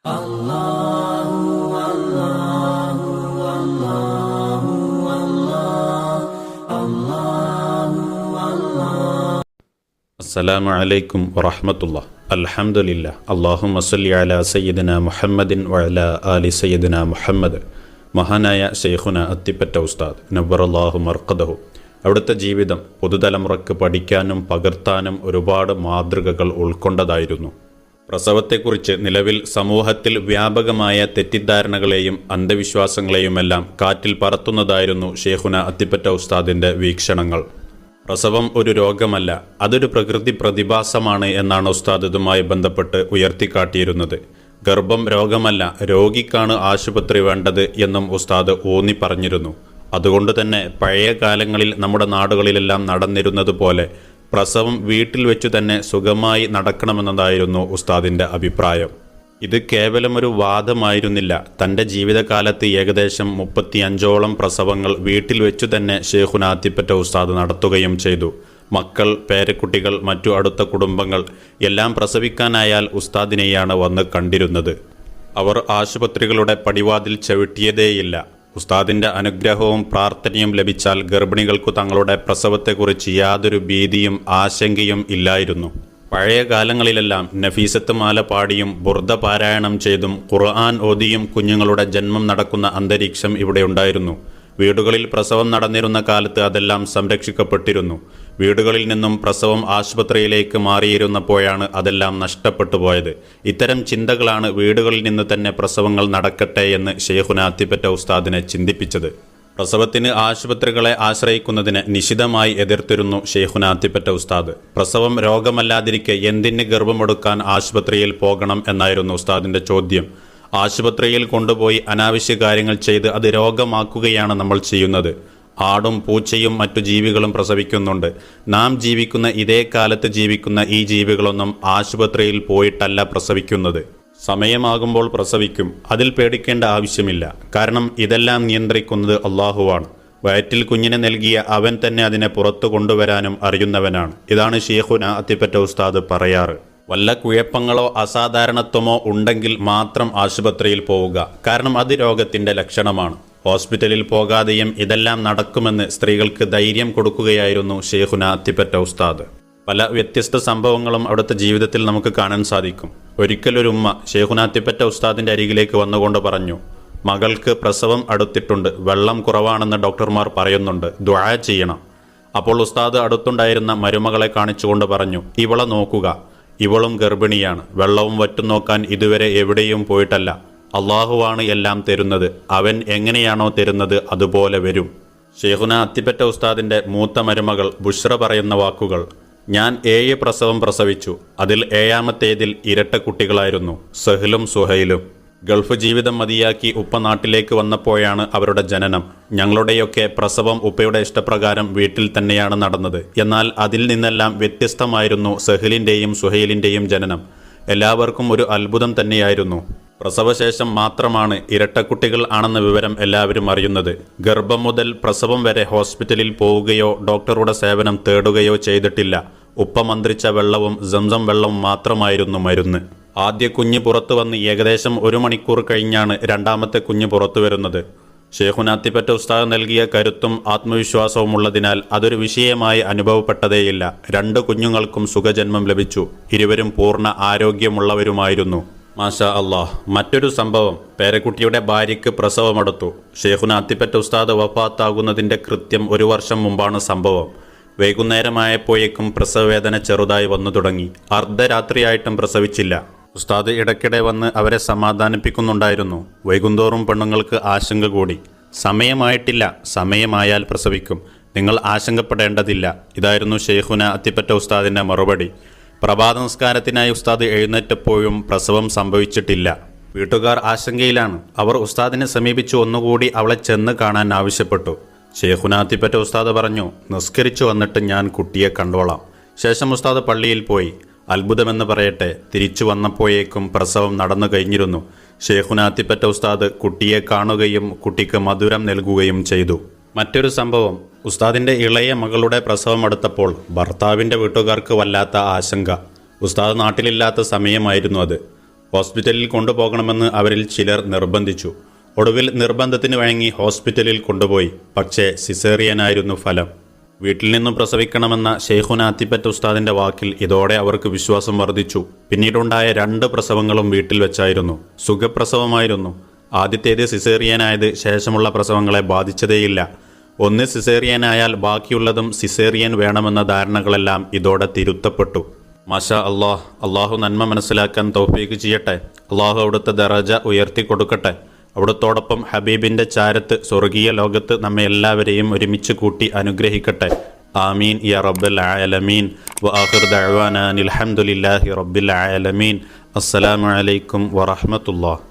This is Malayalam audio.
അസ്സലാമു അലൈക്കും വറഹ്മത്തുള്ളാഹി. അൽഹംദുലില്ലാഹ്. അല്ലാഹുമ്മ സ്വല്ലി അലാ സയ്യിദിനാ മുഹമ്മദിൻ വഅലാ ആലി സയ്യിദിനാ മുഹമ്മദ്. മഹാനായ ശൈഖുന അത്തിപ്പറ്റ ഉസ്താദ് നവ്വറല്ലാഹു മർഖദഹു, അവിടുത്തെ ജീവിതം പുതുതലമുറക്ക് പഠിക്കാനും പകർത്താനും ഒരുപാട് മാതൃകകൾ ഉൾക്കൊണ്ടതായിരുന്നു. പ്രസവത്തെക്കുറിച്ച് നിലവിൽ സമൂഹത്തിൽ വ്യാപകമായ തെറ്റിദ്ധാരണകളെയും അന്ധവിശ്വാസങ്ങളെയുമെല്ലാം കാറ്റിൽ പറത്തുന്നതായിരുന്നു ശൈഖുന അത്തിപ്പറ്റ ഉസ്താദിൻ്റെ വീക്ഷണങ്ങൾ. പ്രസവം ഒരു രോഗമല്ല, അതൊരു പ്രകൃതി പ്രതിഭാസമാണ് എന്നാണ് ഉസ്താദ് ഇതുമായി ബന്ധപ്പെട്ട് ഉയർത്തിക്കാട്ടിയിരുന്നത്. ഗർഭം രോഗമല്ല, രോഗിക്കാണ് ആശുപത്രി വേണ്ടത് എന്നും ഉസ്താദ് ഊന്നി പറഞ്ഞിരുന്നു. അതുകൊണ്ട് തന്നെ പഴയ കാലങ്ങളിൽ നമ്മുടെ നാടുകളിലെല്ലാം നടന്നിരുന്നത് പോലെ പ്രസവം വീട്ടിൽ വെച്ചു തന്നെ സുഖമായി നടക്കണമെന്നതായിരുന്നു ഉസ്താദിൻ്റെ അഭിപ്രായം. ഇത് കേവലമൊരു വാദമായിരുന്നില്ല. തൻ്റെ ജീവിതകാലത്ത് ഏകദേശം 35ഓളം പ്രസവങ്ങൾ വീട്ടിൽ വെച്ചു തന്നെ ശൈഖുന അത്തിപ്പറ്റ ഉസ്താദ് നടത്തുകയും ചെയ്തു. മക്കൾ, പേരക്കുട്ടികൾ, മറ്റു അടുത്ത കുടുംബങ്ങൾ എല്ലാം പ്രസവിക്കാനായാൽ ഉസ്താദിനെയാണ് വന്ന് കണ്ടിരുന്നത്. അവർ ആശുപത്രികളുടെ പടിവാതിൽ ചവിട്ടിയതേയില്ല. ഉസ്താദിൻ്റെ അനുഗ്രഹവും പ്രാർത്ഥനയും ലഭിച്ചാൽ ഗർഭിണികൾക്കു തങ്ങളുടെ പ്രസവത്തെക്കുറിച്ച് യാതൊരു ഭീതിയും ആശങ്കയും ഇല്ലായിരുന്നു. പഴയ കാലങ്ങളിലെല്ലാം നഫീസത്ത് മാല പാടിയും ബുർദ പാരായണം ചെയ്തും ഖുർആൻ ഓതിയും കുഞ്ഞുങ്ങളുടെ ജന്മം നടക്കുന്ന അന്തരീക്ഷം ഇവിടെ ഉണ്ടായിരുന്നു. വീടുകളിൽ പ്രസവം നടന്നിരുന്ന കാലത്ത് അതെല്ലാം സംരക്ഷിക്കപ്പെട്ടിരുന്നു. വീടുകളിൽ നിന്നും പ്രസവം ആശുപത്രിയിലേക്ക് മാറിയിരുന്നപ്പോഴാണ് അതെല്ലാം നഷ്ടപ്പെട്ടു പോയത്. ഇത്തരം ചിന്തകളാണ് വീടുകളിൽ നിന്ന് തന്നെ പ്രസവങ്ങൾ നടക്കട്ടെ എന്ന് ശൈഖുന അത്തിപ്പറ്റ ഉസ്താദിനെ ചിന്തിപ്പിച്ചത്. പ്രസവത്തിന് ആശുപത്രികളെ ആശ്രയിക്കുന്നതിനെ നിശിതമായി എതിർത്തിരുന്നു ശൈഖുന അത്തിപ്പറ്റ ഉസ്താദ്. പ്രസവം രോഗമല്ലാതിരിക്കെ എന്തിന് ഗർഭമെടുക്കാൻ ആശുപത്രിയിൽ പോകണം എന്നായിരുന്നു ഉസ്താദിൻ്റെ ചോദ്യം. ആശുപത്രിയിൽ കൊണ്ടുപോയി അനാവശ്യ കാര്യങ്ങൾ ചെയ്ത് അത് രോഗമാക്കുകയാണ് നമ്മൾ ചെയ്യുന്നത്. ആടും പൂച്ചയും മറ്റു ജീവികളും പ്രസവിക്കുന്നുണ്ട്. നാം ജീവിക്കുന്ന ഇതേ കാലത്ത് ജീവിക്കുന്ന ഈ ജീവികളൊന്നും ആശുപത്രിയിൽ പോയിട്ടല്ല പ്രസവിക്കുന്നത്. സമയമാകുമ്പോൾ പ്രസവിക്കും, അതിൽ പേടിക്കേണ്ട ആവശ്യമില്ല. കാരണം ഇതെല്ലാം നിയന്ത്രിക്കുന്നത് അള്ളാഹുവാണ്. വയറ്റിൽ കുഞ്ഞിനെ നൽകിയ അവൻ തന്നെ അതിനെ പുറത്തു കൊണ്ടുവരാനും അറിയുന്നവനാണ്. ഇതാണ് ശൈഖുന അത്തിപ്പറ്റ ഉസ്താദ് പറയാറ്. വല്ല കുഴപ്പങ്ങളോ അസാധാരണത്വമോ ഉണ്ടെങ്കിൽ മാത്രം ആശുപത്രിയിൽ പോവുക. കാരണം അത് രോഗത്തിൻ്റെ ലക്ഷണമാണ്. ഹോസ്പിറ്റലിൽ പോകാതെയും ഇതെല്ലാം നടക്കുമെന്ന് സ്ത്രീകൾക്ക് ധൈര്യം കൊടുക്കുകയായിരുന്നു ശൈഖുന അത്തിപ്പറ്റ ഉസ്താദ്. പല വ്യത്യസ്ത സംഭവങ്ങളും അവിടുത്തെ ജീവിതത്തിൽ നമുക്ക് കാണാൻ സാധിക്കും. ഒരിക്കലൊരുമ്മ ശൈഖുന അത്തിപ്പറ്റ ഉസ്താദിൻ്റെ അരികിലേക്ക് വന്നുകൊണ്ട് പറഞ്ഞു, മകൾക്ക് പ്രസവം അടുത്തിട്ടുണ്ട്, വെള്ളം കുറവാണെന്ന് ഡോക്ടർമാർ പറയുന്നുണ്ട്, ദുആ ചെയ്യണം. അപ്പോൾ ഉസ്താദ് അടുത്തുണ്ടായിരുന്ന മരുമകളെ കാണിച്ചുകൊണ്ട് പറഞ്ഞു, ഇവളെ നോക്കുക, ഇവളും ഗർഭിണിയാണ്, വെള്ളവും വറ്റും നോക്കാൻ ഇതുവരെ എവിടെയും പോയിട്ടല്ല. അള്ളാഹുവാണ് എല്ലാം തരുന്നത്, അവൻ എങ്ങനെയാണോ തരുന്നത് അതുപോലെ വരും. ശൈഖുന അത്തിപ്പറ്റ ഉസ്താദിൻ്റെ മൂത്ത മരുമകൾ ബുഷ്ര പറയുന്ന വാക്കുകൾ, ഞാൻ 7 പ്രസവം പ്രസവിച്ചു. അതിൽ 7ാമത്തേതിൽ ഇരട്ട കുട്ടികളായിരുന്നു, സഹലും സുഹൈലും. ഗൾഫ് ജീവിതം മതിയാക്കി ഉപ്പ നാട്ടിലേക്ക് വന്നപ്പോഴാണ് അവരുടെ ജനനം. ഞങ്ങളുടെയൊക്കെ പ്രസവം ഉപ്പയുടെ ഇഷ്ടപ്രകാരം വീട്ടിൽ തന്നെയാണ് നടന്നത്. എന്നാൽ അതിൽ നിന്നെല്ലാം വ്യത്യസ്തമായിരുന്നു സഹലിൻ്റെയും സുഹൈലിൻ്റെയും ജനനം. എല്ലാവർക്കും ഒരു അത്ഭുതം തന്നെയായിരുന്നു. പ്രസവശേഷം മാത്രമാണ് ഇരട്ടക്കുട്ടികൾ ആണെന്ന വിവരം എല്ലാവരും അറിയുന്നത്. ഗർഭം മുതൽ പ്രസവം വരെ ഹോസ്പിറ്റലിൽ പോവുകയോ ഡോക്ടറുടെ സേവനം തേടുകയോ ചെയ്തിട്ടില്ല. ഉപ്പ മന്ത്രിച്ച വെള്ളവും സംസം വെള്ളവും മാത്രമായിരുന്നു മരുന്ന്. ആദ്യ കുഞ്ഞ് പുറത്തു വന്ന് ഏകദേശം 1 മണിക്കൂർ കഴിഞ്ഞാണ് രണ്ടാമത്തെ കുഞ്ഞ് പുറത്തു വരുന്നത്. ശൈഖുന അത്തിപ്പറ്റ ഉസ്താദ് നൽകിയ കരുത്തും ആത്മവിശ്വാസവും ഉള്ളതിനാൽ അതൊരു വിഷയമായി അനുഭവപ്പെട്ടതേയില്ല. 2 കുഞ്ഞുങ്ങൾക്കും സുഖജന്മം ലഭിച്ചു. ഇരുവരും പൂർണ്ണ ആരോഗ്യമുള്ളവരുമായിരുന്നു. മാഷാ അള്ളാഹ്. മറ്റൊരു സംഭവം, പേരക്കുട്ടിയുടെ ഭാര്യയ്ക്ക് പ്രസവമെടുത്തു. ശൈഖുന അത്തിപ്പറ്റ ഉസ്താദ് വഫാത്താകുന്നതിൻ്റെ കൃത്യം 1 വർഷം മുമ്പാണ് സംഭവം. വൈകുന്നേരമായപ്പോഴേക്കും പ്രസവവേദന ചെറുതായി വന്നു തുടങ്ങി. അർദ്ധരാത്രിയായിട്ടും പ്രസവിച്ചില്ല. ഉസ്താദ് ഇടയ്ക്കിടെ വന്ന് അവരെ സമാധാനിപ്പിക്കുന്നുണ്ടായിരുന്നു. വൈകുന്തോറും പെണ്ണുങ്ങൾക്ക് ആശങ്ക കൂടി. സമയമായിട്ടില്ല, സമയമായാൽ പ്രസവിക്കും, നിങ്ങൾ ആശങ്കപ്പെടേണ്ടതില്ല. ഇതായിരുന്നു ശൈഖുന അത്തിപ്പറ്റ ഉസ്താദിൻ്റെ മറുപടി. പ്രഭാത നമസ്കാരത്തിനായി ഉസ്താദ് എഴുന്നേറ്റപ്പോഴും പ്രസവം സംഭവിച്ചിട്ടില്ല. വീട്ടുകാർ ആശങ്കയിലാണ്. അവർ ഉസ്താദിനെ സമീപിച്ചു ഒന്നുകൂടി അവളെ ചെന്ന് കാണാൻ ആവശ്യപ്പെട്ടു. ശൈഖുന അത്തിപ്പറ്റ ഉസ്താദ് പറഞ്ഞു, നിസ്കരിച്ചു വന്നിട്ട് ഞാൻ കുട്ടിയെ കണ്ടോളാം. ശേഷം ഉസ്താദ് പള്ളിയിൽ പോയി. അത്ഭുതമെന്ന് പറയട്ടെ, തിരിച്ചു വന്നപ്പോഴേക്കും പ്രസവം നടന്നു കഴിഞ്ഞിരുന്നു. ശൈഖുന അത്തിപ്പറ്റ ഉസ്താദ് കുട്ടിയെ കാണുകയും കുട്ടിക്ക് മധുരം നൽകുകയും ചെയ്തു. മറ്റൊരു സംഭവം, ഉസ്താദിൻ്റെ ഇളയ മകളുടെ പ്രസവം അടുത്തപ്പോൾ ഭർത്താവിൻ്റെ വീട്ടുകാർക്ക് വല്ലാത്ത ആശങ്ക. ഉസ്താദ് നാട്ടിലില്ലാത്ത സമയമായിരുന്നു അത്. ഹോസ്പിറ്റലിൽ കൊണ്ടുപോകണമെന്ന് അവരിൽ ചിലർ നിർബന്ധിച്ചു. ഒടുവിൽ നിർബന്ധത്തിന് വഴങ്ങി ഹോസ്പിറ്റലിൽ കൊണ്ടുപോയി. പക്ഷേ സിസേറിയനായിരുന്നു ഫലം. വീട്ടിൽ നിന്നും പ്രസവിക്കണമെന്ന ശൈഖുന അത്തിപ്പറ്റ ഉസ്താദിന്റെ വാക്കിൽ ഇതോടെ അവർക്ക് വിശ്വാസം വർദ്ധിച്ചു. പിന്നീടുണ്ടായ 2 പ്രസവങ്ങളും വീട്ടിൽ വെച്ചായിരുന്നു. സുഖപ്രസവമായിരുന്നു. ആദ്യത്തേത് സിസേറിയനായത് ശേഷമുള്ള പ്രസവങ്ങളെ ബാധിച്ചതേയില്ല. ഒന്ന് സിസേറിയനായാൽ ബാക്കിയുള്ളതും സിസേറിയൻ വേണമെന്ന ധാരണകളെല്ലാം ഇതോടെ തിരുത്തപ്പെട്ടു. മാഷാ അല്ലാഹ്. അള്ളാഹു നന്മ മനസ്സിലാക്കാൻ തൗഫീഖ് ചെയ്യട്ടെ. അള്ളാഹു അവിടുത്തെ ദറജ ഉയർത്തി കൊടുക്കട്ടെ. അവിടുത്തോടൊപ്പം ഹബീബിന്റെ ചാരത്ത് സ്വർഗീയ ലോകത്ത് നമ്മെ എല്ലാവരെയും ഒരുമിച്ച് കൂട്ടി അനുഗ്രഹിക്കട്ടെ. ആമീൻ യാ റബ്ബൽ ആലമീൻ. വആഖിറു ദഅ്വാനാ അൽഹംദുലില്ലാഹി റബ്ബിൽ ആലമീൻ. അസ്സലാമു അലൈക്കും വറഹ്മത്തുള്ളാഹി.